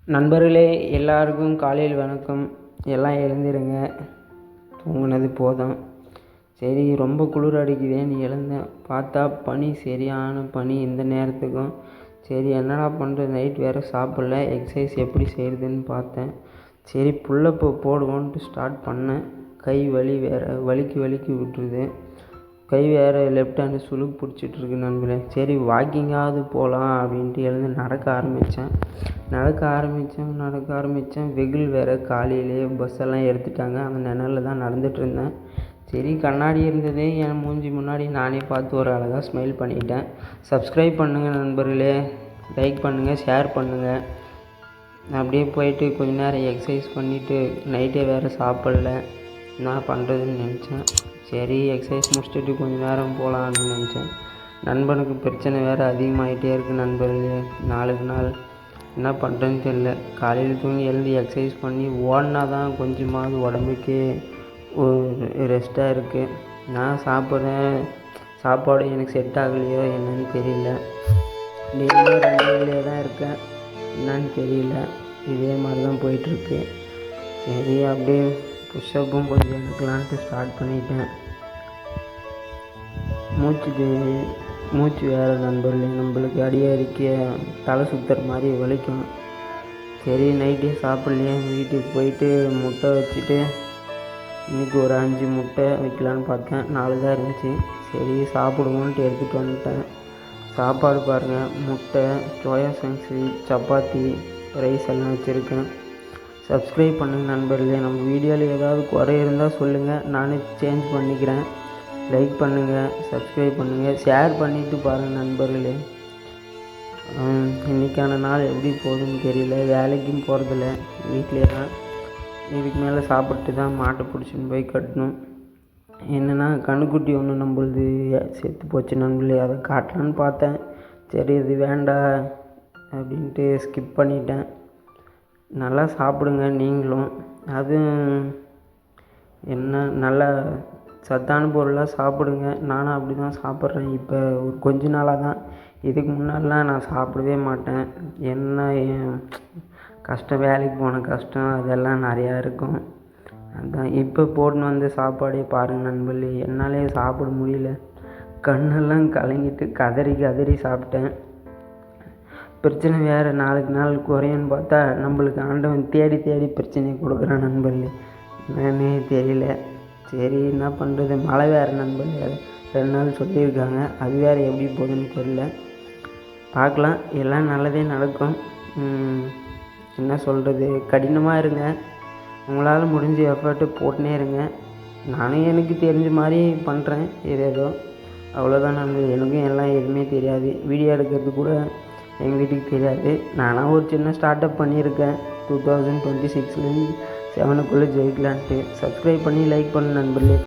நண்பர்களே எல்லாருக்கும் காலையில் வணக்கம். எல்லாம் எழுந்திருங்க, தூங்குனது போதும். சரி, ரொம்ப குளிர் அடிக்குதேன்னு எழுந்தேன். பார்த்தா பனி, சரியான பனி இந்த நேரத்துக்கும். சரி, என்னடா பண்ணுறது, நைட் வேறு சாப்பிடல. எக்ஸசைஸ் எப்படி செய்கிறதுன்னு பார்த்தேன். சரி, புல்லப்பு போடுவோன்ட்டு ஸ்டார்ட் பண்ணேன். கை வலி வேறு வலிக்கு விட்டுருது. கை வேறு லெஃப்ட் ஹேண்டு சுளுக்கு பிடிச்சிட்ருக்கு நண்பர்களே. சரி, வாக்கிங்காவது போகலாம் அப்படின்ட்டு எழுந்து நடக்க ஆரம்பித்தேன். வெயில் வேறு, காலையிலேயே பஸ்ஸெல்லாம் எடுத்துட்டாங்க. அந்த நிழலில் தான் நடந்துகிட்ருந்தேன். சரி, கண்ணாடி இருந்ததே என் மூஞ்சி முன்னாடி நானே பார்த்து ஒரு அழகாக ஸ்மைல் பண்ணிட்டேன். சப்ஸ்கிரைப் பண்ணுங்கள் நண்பர்களே, லைக் பண்ணுங்கள், ஷேர் பண்ணுங்கள். அப்படியே போயிட்டு கொஞ்ச நேரம் எக்ஸசைஸ் பண்ணிவிட்டு நைட்டே வேறு சாப்பிடல. என்ன பண்ணுறதுன்னு நினச்சேன். சரி, எக்ஸசைஸ் முடிச்சுட்டு கொஞ்சம் நேரம் போகலாம் அப்படின்னு நினச்சேன். நண்பனுக்கு பிரச்சனை வேறு அதிகமாகிட்டே இருக்குது நண்பர்களே. நாளுக்கு நாள் என்ன பண்ணுறதுன்னு தெரியல. காலையில் தூங்கி எழுந்து எக்ஸசைஸ் பண்ணி ஓடினா தான் கொஞ்சமாவது உடம்புக்கே ஒரு ரெஸ்ட்டாக இருக்குது. நான் சாப்பிட்றேன் சாப்பாடு எனக்கு செட் ஆகலையோ என்னன்னு தெரியல. டெய்லியும் ரன்னிங்லேயே தான் இருக்கேன், என்னன்னு தெரியல. இதே மாதிரி தான் போயிட்டுருக்கு. சரி, அப்படியே புஷ்அப்பும் கொஞ்சம் எடுக்கலான்ட்டு ஸ்டார்ட் பண்ணிட்டேன். மூச்சு வேறு நண்பர்களே, நம்மளுக்கு அடிக்க தலை சுற்றுற மாதிரி வலிக்கும். சரி, நைட்டே சாப்பிட்லையே, வீட்டுக்கு போயிட்டு முட்டை வச்சுட்டு இன்றைக்கி ஒரு 5 முட்டை வைக்கலான்னு பார்த்தேன். 4 தான் இருந்துச்சு. சரி, சாப்பிடுவோன்ட்டு எடுத்துகிட்டு வந்துட்டேன். சாப்பாடு பாருங்கள், முட்டை, சோயா சங்ஸு, சப்பாத்தி, ரைஸ் எல்லாம் வச்சுருக்கேன். சப்ஸ்கிரைப் பண்ணுங்கள் நண்பர்களே. நம்ம வீடியோவில் ஏதாவது குறை இருந்தால் சொல்லுங்கள், நானே சேஞ்ச் பண்ணிக்கிறேன். லைக் பண்ணுங்கள், சப்ஸ்கிரைப் பண்ணுங்கள், ஷேர் பண்ணிவிட்டு பாருங்கள் நண்பர்களே. இன்றைக்கான நாள் எப்படி போகுதுன்னு தெரியல. வேலைக்கும் போகிறதில்ல, வீட்டிலே தான். இதுக்கு மேலே சாப்பிட்டு தான் மாட்டை பிடிச்சின்னு போய் கட்டணும். என்னென்னா, கண்ணுக்குட்டி ஒன்று நம்மளுது செத்து போச்சு நண்பர்களே. அதை காட்டலான்னு பார்த்தேன். சரி, இது வேண்டாம் அப்படின்ட்டு ஸ்கிப் பண்ணிட்டேன். நல்லா சாப்பிடுங்க நீங்களும். அதுவும் என்ன, நல்லா சத்தான பொருளாக சாப்பிடுங்க. நானும் அப்படி தான் சாப்பிட்றேன் இப்போ ஒரு கொஞ்ச நாளாக தான். இதுக்கு முன்னாடிலாம் நான் சாப்பிடவே மாட்டேன். என்ன என் கஷ்டம், வேலைக்கு போன கஷ்டம் அதெல்லாம் நிறையா இருக்கும். அதான் இப்போ போட்டுன்னு வந்து சாப்பாடே பாருங்கள் நண்பர்களே. என்னாலே சாப்பிட முடியல. கண்ணெல்லாம் கலங்கிட்டு கதறி சாப்பிட்டேன். பிரச்சனை வேறு நாளுக்கு நாள் குறையன்னு பார்த்தா நம்மளுக்கு ஆண்டவன் தேடி பிரச்சனையை கொடுக்குறான் நண்பர்களே. என்னன்னே தெரியல. சரி, என்ன பண்ணுறது, மழை வேறு நண்பர்களே. 2 நாள் சொல்லியிருக்காங்க. அது வேறு எப்படி போகுதுன்னு தெரியல. பார்க்கலாம், எல்லாம் நல்லதே நடக்கும். என்ன சொல்கிறது, கடினமாக இருங்க. உங்களால் முடிஞ்ச எஃபர்ட்டு போட்டுனே இருங்க. நானும் எனக்கு தெரிஞ்ச மாதிரி பண்ணுறேன் ஏதேதோ, அவ்வளோதான் நண்பர்களே. எனக்கும் எல்லாம் எதுவுமே தெரியாது. வீடியோ எடுக்கிறது கூட எங்கள் வீட்டுக்கு தெரியாது. நானாக ஒரு சின்ன ஸ்டார்ட் அப் பண்ணியிருக்கேன். 2026 7க்குள்ளே ஜெயிக்கலான்ட்டு. சப்ஸ்கிரைப் பண்ணி லைக் பண்ணு நண்பர்களே.